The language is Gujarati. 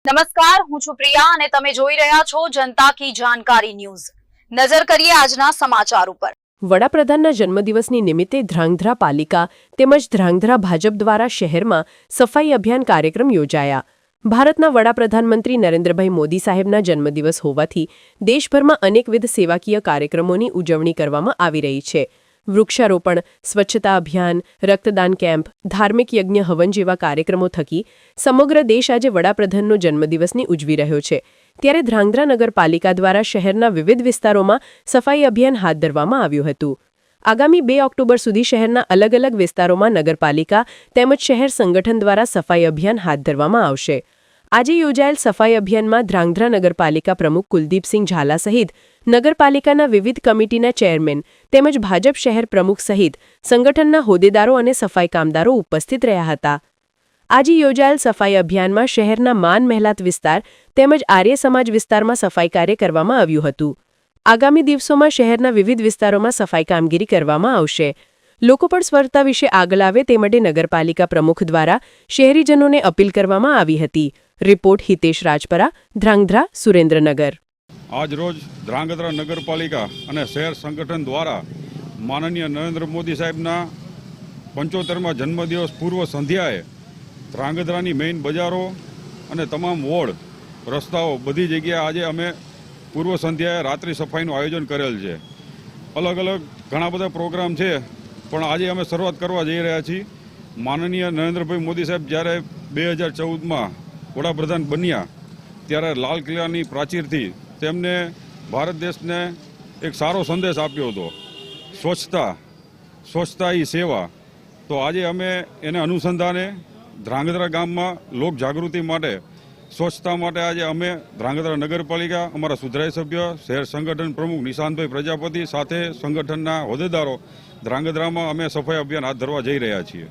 નમસ્કાર, હું છું પ્રિયા અને તમે જોઈ રહ્યા છો જનતા કી જાણકારી ન્યૂઝ। નજર કરીએ આજના સમાચાર ઉપર। વડાપ્રધાનના જન્મદિવસની નિમિત્તે ધ્રાંગધ્રા પાલિકા તેમજ ધ્રાંગધ્રા ભાજપ દ્વારા શહેરમાં સફાઈ અભિયાન કાર્યક્રમ યોજાયા। ભારતના વડાપ્રધાનમંત્રી નરેન્દ્રભાઈ મોદી સાહેબના જન્મદિવસ હોવાથી દેશભરમાં અનેકવિધ સેવાકીય કાર્યક્રમોની ઉજવણી કરવામાં આવી રહી છે। વૃક્ષારોપણ, સ્વચ્છતા અભિયાન, રક્તદાન કેમ્પ, ધાર્મિક યજ્ઞ હવન જેવા કાર્યક્રમો થકી સમગ્ર દેશ આજે વડાપ્રધાનનો જન્મદિવસની ઉજવી રહ્યો છે। ત્યારે ધ્રાંગધ્રા નગરપાલિકા દ્વારા શહેરના વિવિધ વિસ્તારોમાં સફાઈ અભિયાન હાથ ધરવામાં આવ્યું હતું। આગામી 2 ઓક્ટોબર સુધી શહેરના અલગ અલગ વિસ્તારોમાં નગરપાલિકા તેમજ શહેર સંગઠન દ્વારા સફાઈ અભિયાન હાથ ધરવામાં આવશે। આજે યોજાયેલ સફાઈ અભિયાનમાં ધ્રાંગધ્રા નગરપાલિકા પ્રમુખ કુલદીપસિંહ ઝાલા સહિત નગરપાલિકાના વિવિધ કમિટીના ચેરમેન તેમજ ભાજપ શહેર પ્રમુખ સહિત સંગઠનના હોદ્દેદારો અને સફાઈ કામદારો ઉપસ્થિત રહ્યા હતા। આજે યોજાયેલ સફાઈ અભિયાનમાં શહેરના માન મહેલાત વિસ્તાર તેમજ આર્ય સમાજ વિસ્તારમાં સફાઈ કાર્ય કરવામાં આવ્યું હતું। આગામી દિવસોમાં શહેરના વિવિધ વિસ્તારોમાં સફાઈ કામગીરી કરવામાં આવશે। લોકો પણ સ્વચ્છતા વિશે આગળ આવે તે માટે નગરપાલિકા પ્રમુખ દ્વારા શહેરીજનોને અપીલ કરવામાં આવી હતી। રિપોર્ટ હિતેશ રાજપરા, ધ્રાંગધ્રા, સુરેન્દ્રનગર। આજ રોજ ધ્રાંગધ્રા નગરપાલિકા અને શહેર સંગઠન દ્વારા માનનીય નરેન્દ્ર મોદી સાહેબના 75મા જન્મદિવસ પૂર્વ સંધ્યાએ ધ્રાંગધ્રાની મેઇન બજારો અને તમામ વોર્ડ રસ્તાઓ બધી જગ્યાએ આજે અમે પૂર્વ સંધ્યાએ રાત્રિ સફાઈનું આયોજન કરેલ છે। અલગ અલગ ઘણા બધા પ્રોગ્રામ છે, પણ આજે અમે શરૂઆત કરવા જઈ રહ્યા છીએ। માનનીય નરેન્દ્રભાઈ મોદી સાહેબ જ્યારે 2014માં વડાપ્રધાન બન્યા ત્યારે લાલ કિલ્લાની પ્રાચીરથી તેમને ભારત દેશને એક સારો સંદેશ આપ્યો હતો, સ્વચ્છતા ઈ સેવા। તો આજે અમે એને અનુસંધાને ધ્રાંગધ્રા ગામમાં લોક જાગૃતિ માટે, સ્વચ્છતા માટે આજે અમે ધ્રાંગધ્રા નગરપાલિકા, અમારા સુધરાઈ સભ્ય, શહેર સંગઠન પ્રમુખ નિશાંતભાઈ પ્રજાપતિ સાથે સંગઠનના હોદ્દેદારો ધ્રાંગધ્રામાં અમે સફાઈ અભિયાન હાથ ધરવા જઈ રહ્યા છીએ।